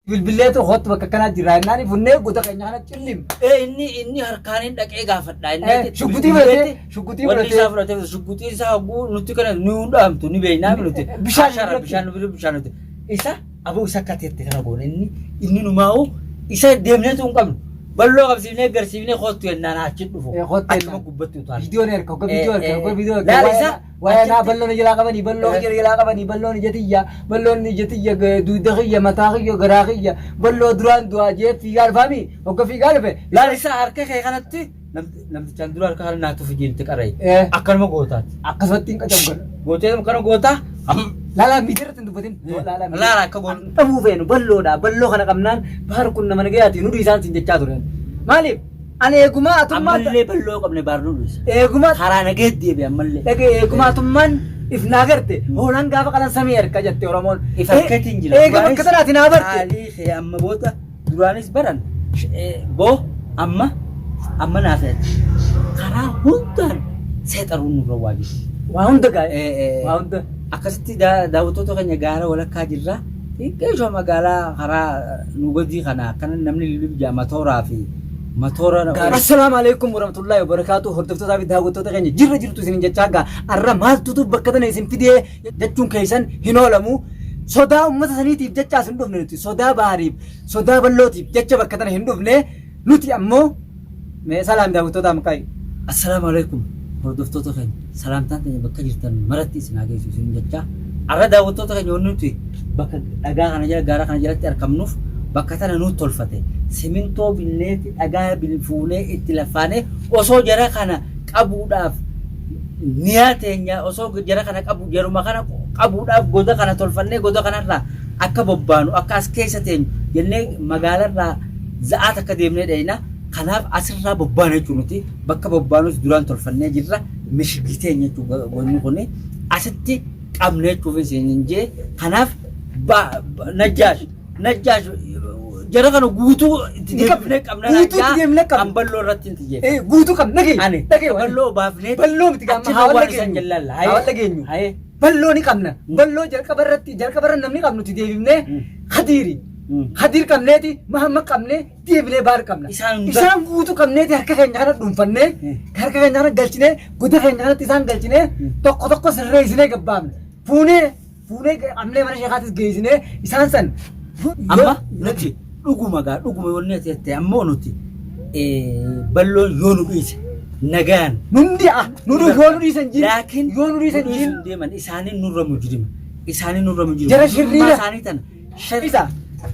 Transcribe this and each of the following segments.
bilbileetu hot bakka kana jira nani funne goda kanya kana cillim inni harkaanin dhaqee gaafadha shukutii wanni isaa fudhatee shukutii isaa nuti kana ni hundaamtu ni beeynaa nuti bishaan nuti isa aboo isa kateette kana goone inni numaa'u isa deemneetu hin qabnu ballo qabsiifnee garsiifnee hootu yennaan achi dhufu achuma gubbatti utaal videoon erga video wayana ballo jala qabani ballo jala qabani ballo ni jetiyya duudakiyya mataakiyya garaakiyya ballo duraan du'a jee fiigaal faami hogga fiigaal fe laal isa harka kee kanatti namtichaan dura harka kana naatu fijiilti qaray akkanuma gootaati akkasumatti hin qacabgan gootee kana gootaa lala midirti dubatin lala akka goon dhabuu feenu ballo kana qabnaan baar kun nama nagayaati nu isaan sin jechaa turan maaliif ani eeguma atummaa ammallee balloo qabne baar nu dhisa eeguma karaa nageetti deebi ammallee dhagee eeguma atummaan if naagarte hoonan gaafa qalan samii erka jette oromoon if akkatiin jira eega bakka tanaati naa barte haalii amma booda duraanis baran boo amma naafeeti karaa hundaan seexaruun nurra waajib waa hunda gaa'e waa hunda akkasitti daawwattoota keenya gaara walakkaa jirra xiqqeeshoo magaalaa karaa nu godii kana akkana namni lilibjaa matooraa fi matoora assalaamu alaykum warahmatullahi wabarakatuh hordoftootaa fi daawwattoota keenya jirtu isin jechaa gaa arra maaltutu bakka tana isin fidee jechuun keessan hin oolamu sodaa ummata saniitiif jecha hin dhufne nuti sodaa baariif sodaa ballootiif jecha bakka tana hin dhufne nuti ammoo mee salaam daawwattoota maqaa assalaamu alaykum hordoftoota keenya salaamtaan keenya bakka jirtan maratti isin hageessu isin jechaa arra daawwattoota keenya wanni nuti bakka dhagaa kana jala gaara kana jalatti argamnuuf bakka tana nuti tolfate simintoo binneeti dhagaa fuunee itti lafaane osoo jara kana qabuudhaaf niyaa teenya osoo jara kana jaruma kana qabuudhaaf goda kana tolfannee goda kanarraa akka bobbaanu akka as keessa teenyu jennee magaalarraa za'aat akka deemnee dheeyna kanaaf asirraa bobbaan jechuun nuti bakka bobbaanus duraan tolfannee jirra mishigii teenya jechuun kun asitti qabnee jechuuf isin jee kanaaf najjaash jara kana guutuu itti deemnee qabna kan balloo irratti itti jee guutuu qabna dhagee balloo baafnee balloo miti gamma haawalla geenyu balloo ni qabna balloo jalqaba irratti namni qabnu itti deebifnee hadir qabneeti mahamma qabnee deebinee baar qabna isaan guutuu qabneeti harka keenya kana dhuunfannee harka keenya kana galchinee goda keenya kanatti isaan galchinee tokko sirreessinee gabbaafne fuunee qabnee mana sheekaatis geessinee isaan san amma nuti dhuguma yoonni ati jettee ammoo nuti balloon yoo nu dhiise nagaan yoo nu dhiisan jiin laakiin yoo nu dhiisan jiin deeman isaanii nurra mujrima jara shirriira isaanii tana shirriisa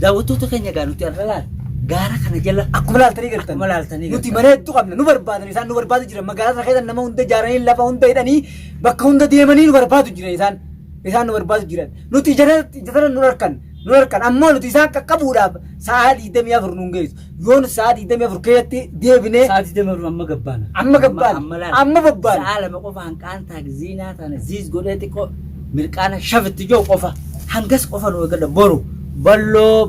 daawwattoota keenya gaa nuti arra laal gaara kana jala akkuma laaltanii galtan nuti mana hedduu qabna nu barbaadan isaan nu barbaadu jiran magaalaa keessan nama hunda ijaaranii lafa hunda hidhanii bakka hunda deemanii nu barbaadu jiran isaan nu barbaadu jiran nuti jara nu harkan ammoo nuti isaan qaqqabuudhaaf sa'aa 24 nuun geessu yoon sa'aa 24 keessatti deebinee sa'aa 24 amma bobbaana sa'aa lama qofa hanqaan taagziinaa tana ziis godhee xiqqoo mirqaana shafitti joo qofa hangas qofa nu eeggadha boru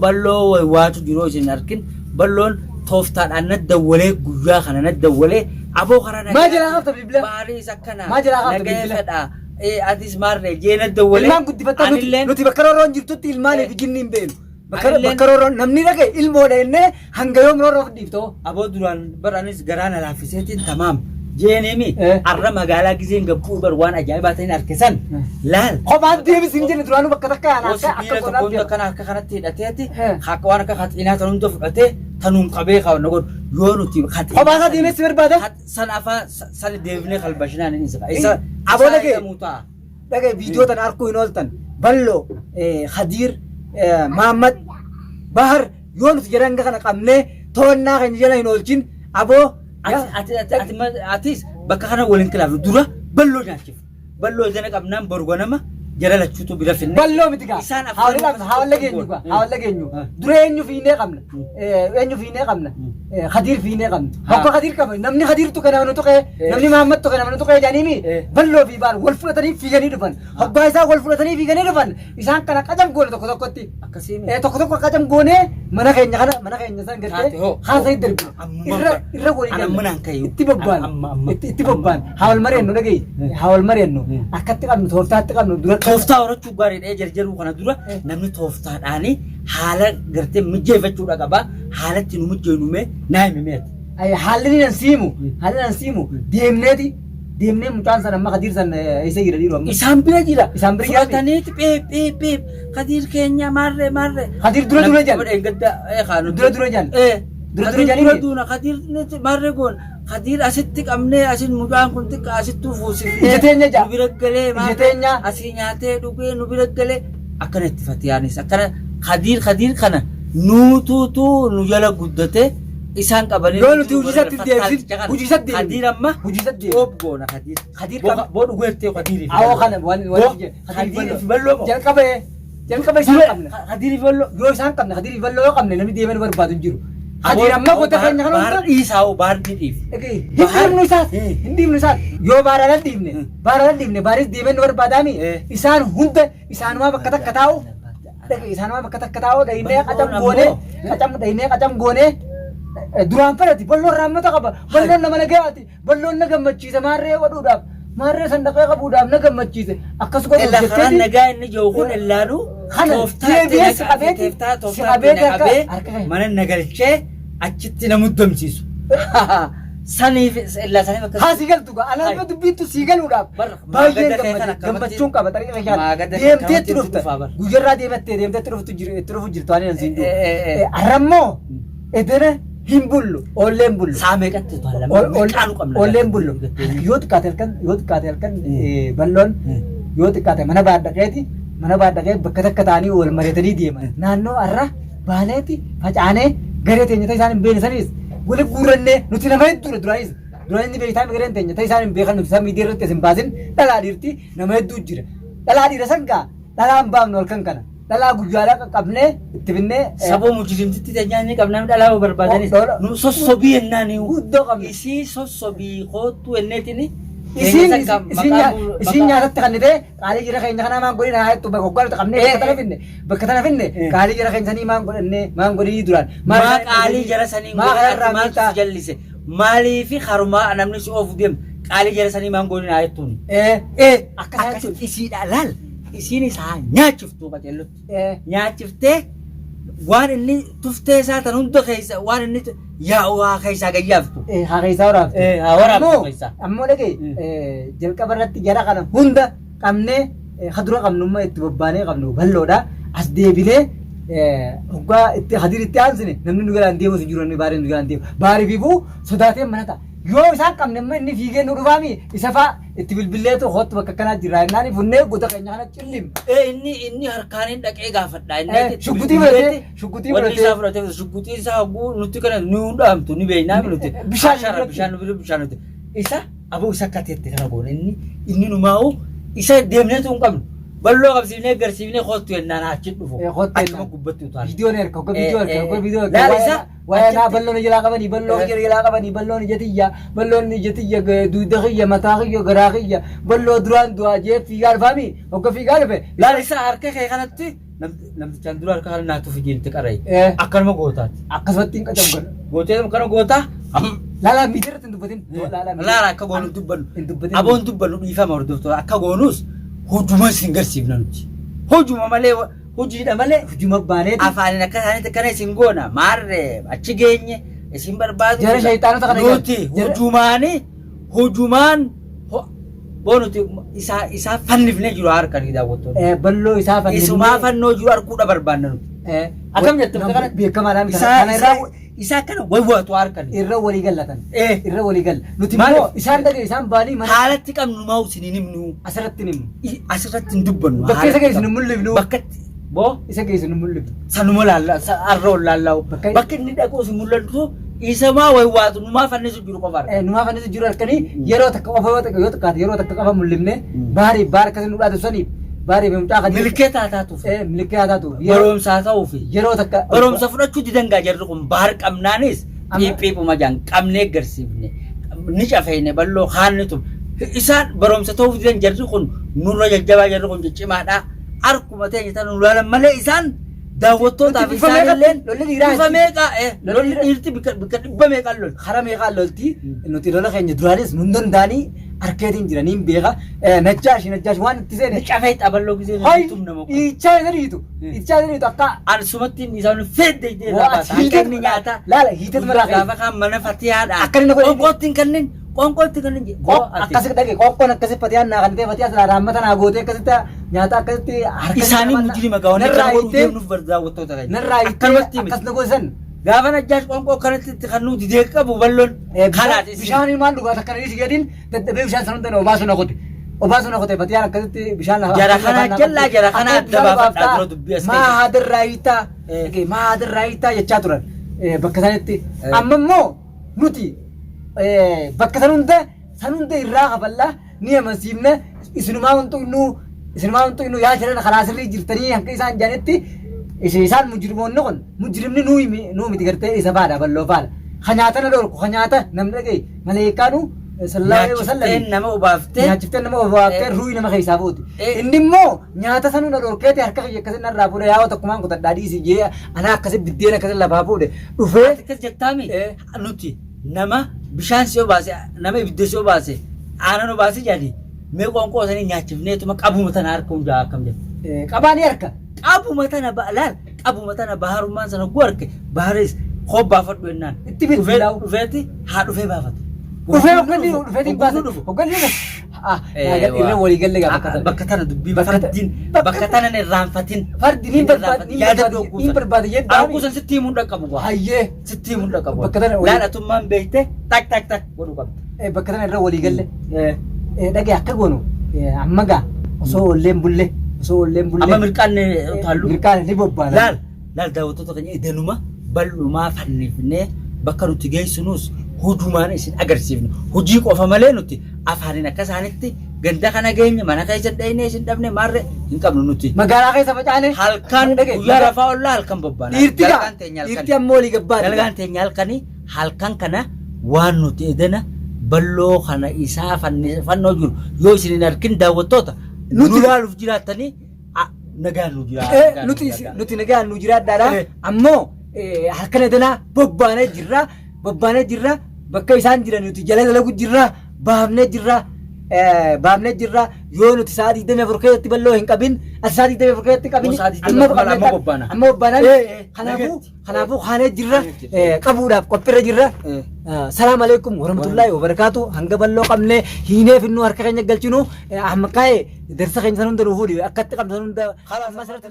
balloo waatu jiroo isin arkin balloon tooftaadhaan naddawwalee guyyaa kana naddawwalee aboo karaa maa jala hafta bilbila baariis akkana maa jala hafta bilbila nagayefedha atis maarree jee naddawwalee ilmaan guddifatta nuti bakka rooroon jirtutti ilmaanii fi jinni hin beenu bakka rooroon namni dhagee ilmoodha jennee hanga yoom rooroo dhiiftoo aboo duraan baranis garaana laaffiseetiin tamaam jeenemi arra magaalaa giseen gabbuu bar waan ajaa'ibaa ta'in harkisan laal kophaan deebis hin jenne duraanuu bakka takka akka tokkoon akkana harka kanatti hidhateeti akka waan akka haxiinaa tan hunda fudhatee tanuun qabee qabanna godhu yoo nuti kophaa isaa deemee si barbaada san afaan san deebinee kalbashinaan inni isa aboo dhagee viidiyoo tan harkuu hin ooltan balloo hadiir mahammad bahar yoo nuti jedhan kana qabnee to'annaa keenya jala hin oolchin aboo atis bakka kana waliin kilaafnu dura balloo nyaachif balloo jana qabnaan borgonama jara lachuutu bira finne balloo miti gaa haawalla geenyu dura eenyu fiinee qabna hadiir fiinee qabna bakka hadiir qabna namni hadiirtu kana namni tuqee namni mahammadtu kana namni tuqee jaaniimi balloo fi baal wal fudhatanii fiiganii dhufan hobbaa isaa wal fudhatanii fiiganii dhufan isaan kana qacam goone tokko tokkotti tokko qacam goone mana keenya san gartee haasa'ii darbe irra walii ana manaan kayu itti bobbaan haa wal mari'annu dhaga'i haa wal mari'annu akkatti qabnu tooftaatti qabnu dura tooftaa horachuu gaariidha jarjaruu kana dura namni tooftaadhaani haala gartee mijeeffachuudha qaba haalatti nu mijjeenume naa himeeti haalli nan siimu deemnee mucaan sana amma Kadiir san isa jira dhiiroo amma isaan bira jira fudhataniiti beep Kadiir keenya maarree Kadiir dura jaan dura duuna Kadiir maarree goon Kadiir asitti qabnee asin mucaan kun xiqqaa asittuu fuusifnee ija teenya jaa nu bira galee asii nyaatee dhugee nu bira galee akkana itti fatiyaanis akkana Kadiir kana nuutuutuu nu jala guddate isaan qabanii yoo nuti hujisatti deemsin Kadiir amma hujisatti obboona Kadiir boo dhugeettee Kadiiriif awoo kana Kadiiriif balloo jalqabe isaan qabne Kadiiriif balloo yoo isaan qabne Kadiiriif balloo yoo qabne namni deemee nu barbaadu hin jiru Kadiir amma goota keenya kana baar dhiisaa baar dhiif hin dhiibnu isaas yoo baaraadhaan dhiibne baaris deemee nu barbaadaami isaan hunda isaanumaa bakka takka taa'u dhaynee qacam goonee duraan fedhati balloon raammata qaba balloon nama nagayaati balloon na gammachiise maarree godhuudhaaf maarree sandaqee qabuudhaaf na gammachiise akkas godhuuf jetteeti nagaa inni jiru kun illaanu tooftaa mana nagalchee achitti na muddamsiisu saniif illaa saniif akkas haa siigaltu gaa alaabaa dubbiittu siigaluudhaaf baay'ee gammachuun qaba xariiqa deemteetti dhufta guyyarraa deemteetti dhufu jirtu ani nan siin arrammoo edene himbullu olleen bullu saamee qatte to'alla olleen bullu yoo xiqqaate halkan balloon yoo xiqqaate mana baadhaqee bakka takka ta'anii wal mareetanii deeman naannoo arra baaneeti facaanee garee teenya ta'e isaan hin beekne sanis wali guurannee nuti nama hedduudha duraan inni beektaa gareen teenya ta'e isaan hin beekan nuti isaan miidiyaa irratti hin baasin dhalaa dhiirti nama hedduu jira dhalaa dhiira sangaa dhalaa hin baafnu halkan kana dhalaa guyyaadhaa qaqqabnee itti binnee saboo mujjimtitti teenyaanii qabnaan dhalaa barbaadanis nu sossobii ennaanii guddoo qabne isii sossobii kootu enneetini isiin nyaatatti kannite qaalii jira keenya kanaa maan godhina haa jettu bakka goggoodha qabnee bakka tana finne qaalii jira keenya sanii maan godhinii duraan maa qaalii jira sanii maaltu jallise maalii fi harumaa namni si oofu deemu qaalii jira sanii maan godhina haa jettuun akkasitti isiidha laal isiin isaa nyaachiftuu qaceellotti nyaachiftee waan inni tuftee isaa tan hunda keessa waan inni yaa'u keessaa gayyaaftu haa keessaa waraabtu ammoo dhagee jalqaba irratti jara kana hunda qabnee hadura qabnummaa itti bobbaanee qabnu balloodha as deebinee hoggaa itti Kadiir itti aansine namni nu galaan deemus hin jiru namni baareen nu galaan deemu baarii fiifuu sodaateen mana ta'a yoo isaan qabne immoo inni fiigee nu dhufaami isa fa'a itti bilbilleetu hootu bakka kanaa jira innaan funnee goota keenya kana cillim inni harkaaniin dhaqee gaafadha shuggutii fudhatee shuggutii isaa hoguu nuti kana nu dhaamtu ni beeknaa nuti bishaan nuti isa aboo isa akkateetti kana goone inni numaa'u isa deemneetu hin qabnu balloo qabsiifnee agarsiifnee hootu yennaan achi dhufu achuma gubbatti utaala viidiyoon erga viidiyoo wayanaa balloon jalaa qabanii balloon ijatiyya duuda kiyya mataa kiyya garaa kiyya balloo duraan du'aa jee fiigaa dhufaami hogga fiigaa dhufe laal isa harka kee kanatti namtichaan dura harka kana naatu fijiilti qaray akkanuma gootaati akkasumatti hin qacam godha gootee kana gootaa laala miidiirratti hin dubbatin laala akka goonu dubbannu aboon dubbannu dhiifama hordoftoota akka goonuus hojuma isin garsiifna nuti hojuma malee hojiidha malee hojuma baanee afaanin akka isaaniitti akkana isin goona maarree achi geenye isin barbaadu jara shayxaanota kana nuti hojumaan bonuti isaa fannifnee jiru harkanii daawwattoonni balloo isaa fannifnee isumaa fannoo jiru harkuudha barbaanna nuti akkam jette kana beekamaadhaan isaa kana waywaatu harkan irra walii gallatan irra walii galla nuti immoo isaan dhagee isaan baanii mana haalatti qabnu maa usiniin himnu asirratti hin dubbannu bakka isa geessinu mul'ifnu bakkatti boo isa geessinu mul'ifnu sanuma laalla arra laallaawu bakka inni dhaquu si mul'atu isa maa waywaatu numaa fannisu jiru qofaadha numaa fannisu jiru harkanii yeroo takka qofa yoo takkaate yeroo takka qofa mul'ifne baarii baar akkasii nu dhaatu saniif baarii beemtaa kan milkeetaa taatuuf milkeetaa taatuuf barumsaa ta'uuf yeroo takka barumsa fudhachuu didangaa jarri kun baar qabnaanis dhiiphiifuma jaan qabnee agarsiifne ni cafeene balloo haanni tun isaan barumsa ta'uuf didan jarri kun nurra jajjabaa jarri kun ciccimaadhaa arkuma teenya tan ulaalan malee isaan daawwattootaaf Nuti bifa isaanilleen lolli dhiiraa bifa jechuudha. meeqa lolli Lolli- dhiirti bikka dhibba meeqaan lol. Hara meeqaan lolti nuti lola keenya duraanis nun danda'anii harkeetiin jiraniin beeka najjaash waan itti seene Cafee xaballoo gisee hay nutum nama qofa. dhiichaa jedhaniitu akka Ansumatti isaan fedde Waa, irraa akka inni nyaata. laala hiitatu maraa Gaafa kan mana fatiyaadha. Akka inni godhe- Qoonqootti kanneen akkasi dhage qoqqoon akkasi fatiyaan naa kan ta'e fatiyaan sana raammata naa gootee akkasitti nyaata akkasitti harka isaanii mujjirima gaawwan narraa kan hiitee nuuf daawwattoota kan. narraa hiitee Akkanumatti miti. akkas na goosisan Gaafa najjaash qoonqoo kanatti kan nuti deeqa qabu balloon kanaati. bishaanii maal dhugaata akkana dhiisi jedhin dadhabee bishaan sana hundaan obaasu na qote fatiyaan akkasitti bishaan lafa Jara kana jallaa jara kana adda baafadhaa dura dubbii as maa haadirraa hiitaa jechaa turan bakka sanitti amma immoo nuti bakka san hunda irraa qaballaa ni amansiifne isinumaa wantu innuu yaa jiran karaa sirrii jirtanii hanqa isaan jaanitti isaan mujrimoonni kun mujrimni nuu miti gartee isa faadha balloo faadha kanyaata na dhorku kanyaata namni dhagaye maleekaanu sallallahu alaihi wasallam Nyaachifteen nama obaaftee nyaachiftee nama obaaftee ruuyi nama keessaa fuuti inni immoo nyaata sanuu na dhorkeeti harka kiyya akkasii narraa fuudhe yaa tokkumaan kutadhaa dhiisi jee anaa akkasii biddeen akkasii lafaa fuudhe dhufee akkas jettaami nuti nama bishaan si obaase nama ibidda si obaase aanan obaase jadi mee qoonqoo sanii nyaachifneetuma qabuma tana harka hundaa akkam jedhu. qabaanii harka Qabuma tana laal qabuma tana baharummaan sana gu harke baharis hobbaafadhu jennaan. Itti bilbilaa'u. Dhufeeti haa dhufee baafatu. dhufee dhufeetiin baasa hogganni irra walii galle Bakka tana dubbii Bakka ta- fardiin bakka bakka tana hin irraanfatin. fardi ni barbaade jedhaa Arguusan sitti himuun dhaqqabu waa. hayyee Sitti himuun dhaqqabu. Bakka tana walii- Laalatummaan beekte tak godhuu qabda. bakka tana irra walii galle dhagee akka goonu amma gaa osoo olleen bulle Amma mirqaan utaallu. mirqaan ni bobbaana Laal daawwattoota keenya edanuma bal'umaa fannifnee bakka nuti geessinus hujumaan isin agarsiifnu. Hojii qofa malee nuti afaaniin akka isaanitti ganda kana geenye mana keessa dhayinee isin dhabne maarre hin qabnu nuti. magaalaa keessa facaane Halkan guyyaa rafaa ollaa halkan bobbaana. dhiirti ammoo walii gabbaadha Dalgaan teenya halkanii halkan kana waan nuti edana balloo kana isaa fannoo jiru yoo isin hin arkin daawwattoota Nuti- nu ilaaluuf jiraattanii nagaan nu jiraata. nuti nagaan nu jiraadhaadha ammoo halkan edanaa bobbaanee jirra bakka isaan jiran nuti jala dalagu jirra baafnee jirra yoo nuti sa'a 24 keessatti balloo hin qabin ati sa'a 24 keessatti qabin Sa'a 24 amma bobbaana. amma bobbaanaan kanaafuu haanee jirra qabuudhaaf qophiirra jirra salaam alaikum warahmatullahi wabarakaatu hanga balloo qabnee hiinee finnu harka keenya galchinu amma kaa'e darsa keenya san hunda nuuf fuudhi akkatti qabna san hunda masarratti